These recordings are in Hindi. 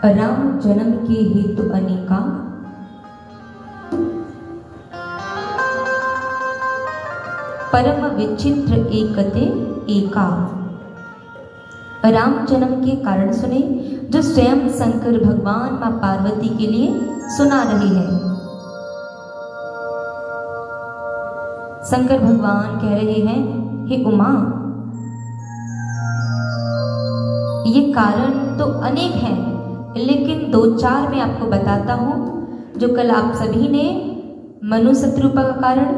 राम जन्म के हेतु अनेका, परम विचित्र एकते एका। राम जन्म के कारण सुने जो स्वयं शंकर भगवान मां पार्वती के लिए सुना रहे हैं। शंकर भगवान कह रहे हैं, हे उमा, ये कारण तो अनेक हैं, लेकिन दो चार मैं आपको बताता हूं जो कल आप सभी ने मनु शत्रुपा का कारण,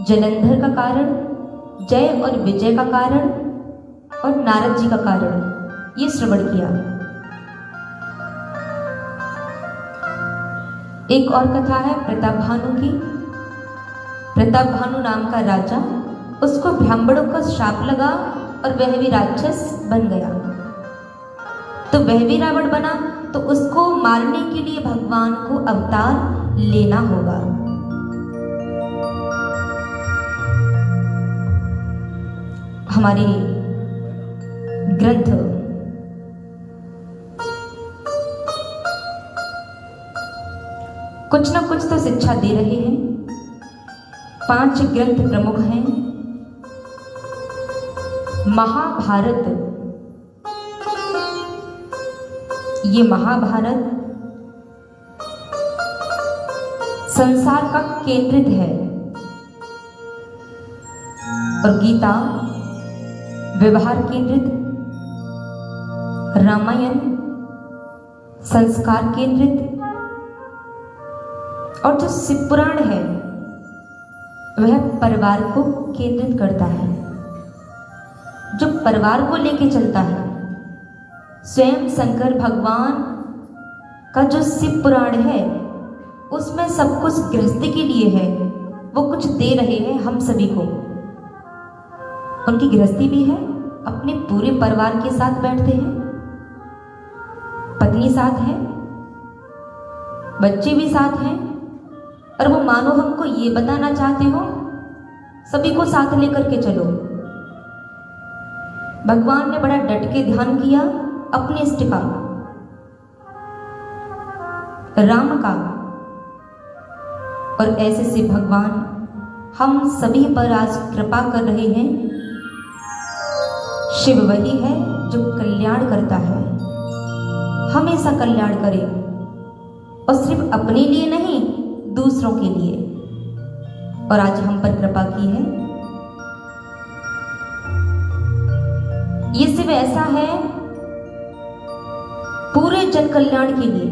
जलंधर का कारण, जय और विजय का कारण और नारद जी का कारण ये श्रवण किया। एक और कथा है प्रताप भानु की। प्रताप भानु नाम का राजा, उसको ब्राह्मणों का श्राप लगा और वह भी राक्षस बन गया। तो वह भी रावण बना, तो उसको मारने के लिए भगवान को अवतार लेना होगा। हमारे ग्रंथ कुछ ना कुछ तो शिक्षा दे रहे हैं। 5 ग्रंथ प्रमुख हैं। महाभारत, ये महाभारत संसार का केंद्रित है और गीता व्यवहार केंद्रित, रामायण संस्कार केंद्रित और जो शिव पुराण है वह परिवार को केंद्रित करता है, जो परिवार को लेके चलता है। स्वयं शंकर भगवान का जो शिव पुराण है उसमें सब कुछ गृहस्थी के लिए है, वो कुछ दे रहे हैं हम सभी को। उनकी गृहस्थी भी है, अपने पूरे परिवार के साथ बैठते हैं, पत्नी साथ है, बच्चे भी साथ हैं, और वो मानो हमको ये बताना चाहते हो सभी को साथ लेकर के चलो। भगवान ने बड़ा डट के ध्यान किया अपने इष्ट का, राम का, और ऐसे से भगवान हम सभी पर आज कृपा कर रहे हैं। शिव वही है जो कल्याण करता है, हमेशा कल्याण करे, और सिर्फ अपने लिए नहीं दूसरों के लिए। और आज हम पर कृपा की है। ये शिव ऐसा है पूरे जन कल्याण के लिए।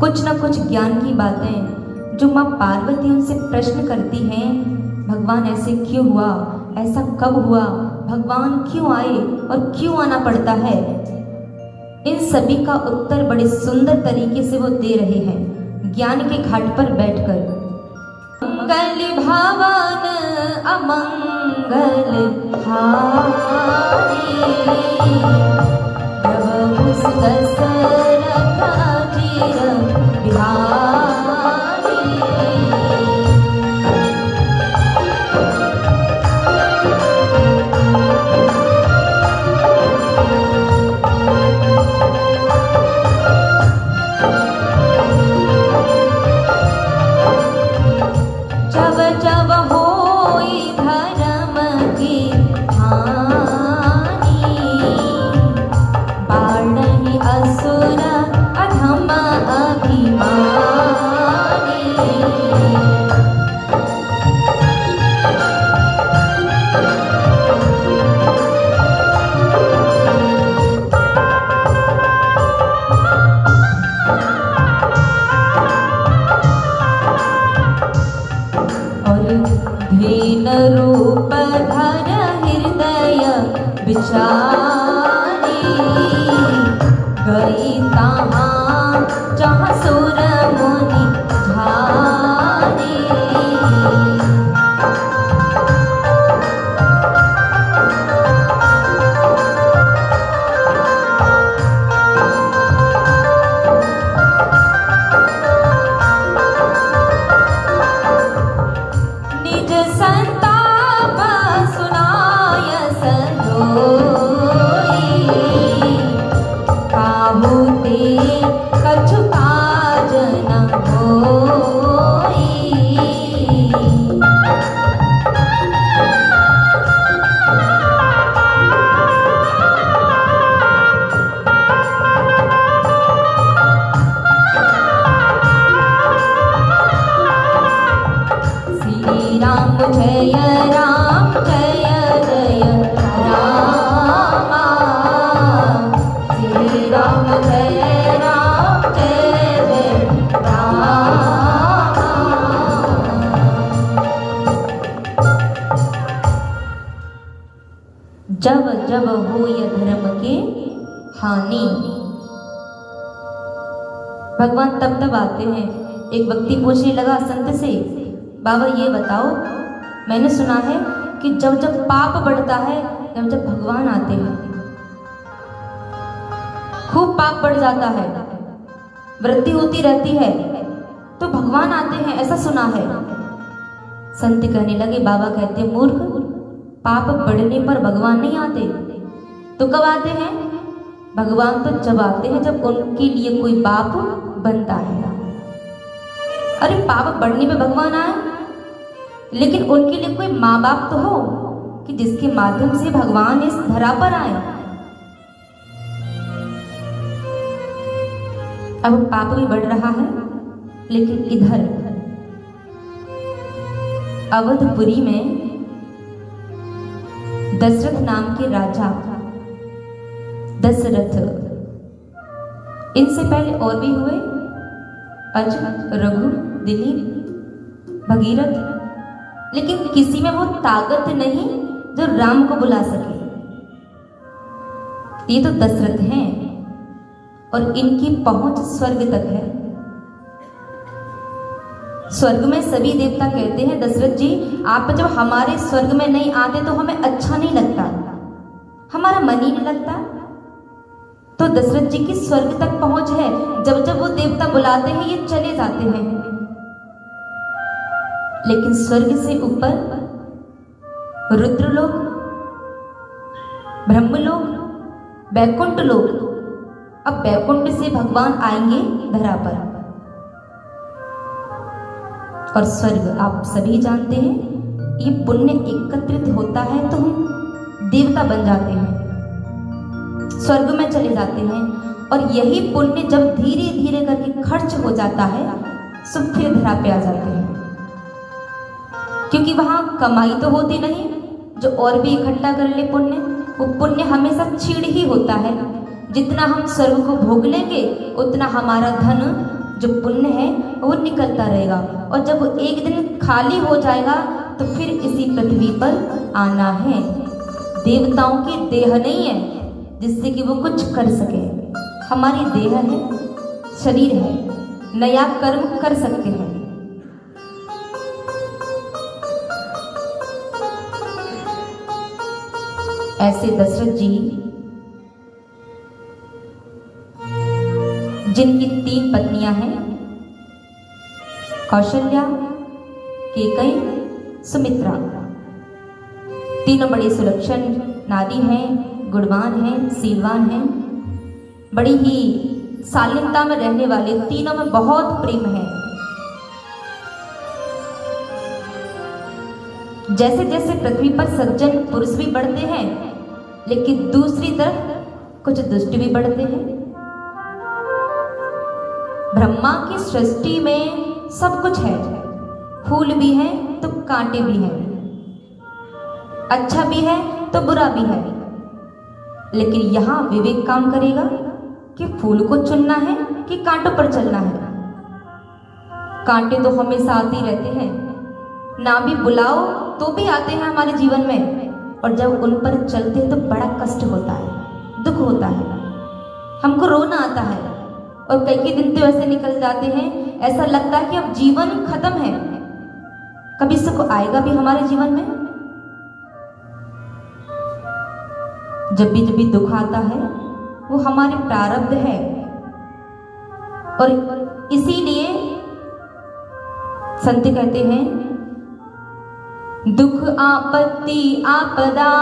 कुछ ना कुछ ज्ञान की बातें जो मां पार्वती उनसे प्रश्न करती हैं, भगवान ऐसे क्यों हुआ, ऐसा कब हुआ, भगवान क्यों आए और क्यों आना पड़ता है, इन सभी का उत्तर बड़े सुंदर तरीके से वो दे रहे हैं ज्ञान के घाट पर बैठकर। मंगल भवन अमंगल हारी, प्रभु दशरथ चिर बिहारी। जब जब होई धर्म की हानि, बाढ़हि असुर अधम अभिमानी। भेन रूप धर हृदय विचारी, गई तहाँ जहाँ सुर मुनि धारी। निज संताप सुनाय संतोषी, हानि। भगवान तब तब आते हैं। एक व्यक्ति पूछने लगा संत से, बाबा ये बताओ, मैंने सुना है कि जब जब पाप बढ़ता है जब जब भगवान आते हैं, खूब पाप बढ़ जाता है, वृद्धि होती रहती है, तो भगवान आते हैं, ऐसा सुना है। संत कहने लगे, बाबा कहते मूर्ख, पाप बढ़ने पर भगवान नहीं आते, तो कब आते हैं? भगवान तो जब आते हैं जब उनके लिए कोई पाप बनता है। अरे पाप बढ़ने पे भगवान आए, लेकिन उनके लिए कोई माँ बाप तो हो कि जिसके माध्यम से भगवान इस धरा पर आए। अब पाप भी बढ़ रहा है, लेकिन इधर अवधपुरी में दशरथ नाम के राजा दशरथ, इनसे पहले और भी हुए, अज, रघु, दिलीप, भगीरथ, लेकिन किसी में वो ताकत नहीं जो राम को बुला सके। ये तो दशरथ हैं और इनकी पहुंच स्वर्ग तक है। स्वर्ग में सभी देवता कहते हैं, दशरथ जी आप जब हमारे स्वर्ग में नहीं आते तो हमें अच्छा नहीं लगता, हमारा मन ही नहीं लगता। तो दशरथ जी की स्वर्ग तक पहुंच है, जब जब वो देवता बुलाते हैं ये चले जाते हैं। लेकिन स्वर्ग से ऊपर रुद्रलोक, ब्रह्मलोक, बैकुंठ लोक, अब बैकुंठ से भगवान आएंगे धरा पर। और स्वर्ग आप सभी जानते हैं, ये पुण्य एकत्रित होता है तो हम देवता बन जाते हैं, स्वर्ग में चले जाते हैं। और यही पुण्य जब धीरे धीरे करके खर्च हो जाता है, सो फिर धरा पे आ जाते हैं, क्योंकि वहां कमाई तो होती नहीं, जो और भी इकट्ठा कर ले पुण्य, वो पुण्य हमेशा छीड़ ही होता है। जितना हम स्वर्ग को भोग लेंगे उतना हमारा धन जो पुण्य है वो निकलता रहेगा, और जब वो एक दिन खाली हो जाएगा तो फिर इसी पृथ्वी पर आना है। देवताओं की देह नहीं है जिससे कि वो कुछ कर सके, हमारी देह है, शरीर है, नया कर्म कर सकते हैं। ऐसे दशरथ जी जिनकी 3 पत्नियां हैं, कौशल्या, केकई, सुमित्रा, तीनों बड़ी सुलक्षण नारी हैं, गुणवान हैं, शीलवान हैं, बड़ी ही शालीनता में रहने वाले, तीनों में बहुत प्रेम है। जैसे जैसे पृथ्वी पर सज्जन पुरुष भी बढ़ते हैं, लेकिन दूसरी तरफ कुछ दुष्ट भी बढ़ते हैं। ब्रह्मा की सृष्टि में सब कुछ है, फूल भी है तो कांटे भी हैं, अच्छा भी है तो बुरा भी है, लेकिन यहां विवेक काम करेगा कि फूल को चुनना है कि कांटों पर चलना है। कांटे तो हमेशा आते ही रहते हैं, ना भी बुलाओ तो भी आते हैं हमारे जीवन में, और जब उन पर चलते हैं तो बड़ा कष्ट होता है, दुख होता है, हमको रोना आता है, और कई दिन तो ऐसे निकल जाते हैं, ऐसा लगता है कि अब जीवन खत्म है, कभी सुख आएगा भी हमारे जीवन में। जब भी दुख आता है वो हमारे प्रारब्ध है, और इसीलिए संत कहते हैं, दुख आपत्ति आपदा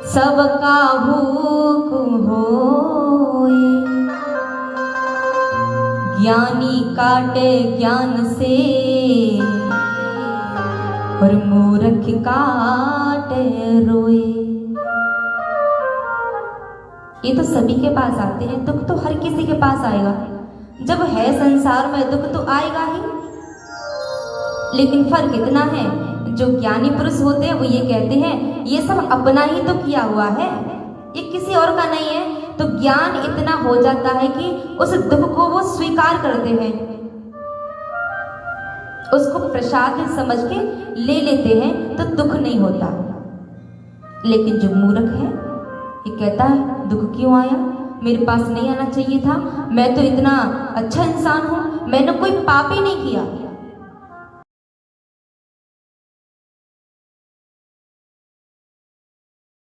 सब काहू होए, ज्ञानी काटे ज्ञान से और मूर्ख काटे रोए। ये तो सभी के पास आते हैं, दुख तो हर किसी के पास आएगा, जब है संसार में दुख तो आएगा ही। लेकिन फर्क इतना है, जो ज्ञानी पुरुष होते हैं वो ये कहते हैं ये सब अपना ही तो किया हुआ है, ये किसी और का नहीं है। तो ज्ञान इतना हो जाता है कि उस दुख को वो स्वीकार करते हैं, उसको प्रसाद समझ के ले लेते हैं, तो दुख नहीं होता। लेकिन जो मूर्ख है ये कहता है दुख क्यों आया, मेरे पास नहीं आना चाहिए था, मैं तो इतना अच्छा इंसान हूँ, मैंने कोई पाप ही नहीं किया।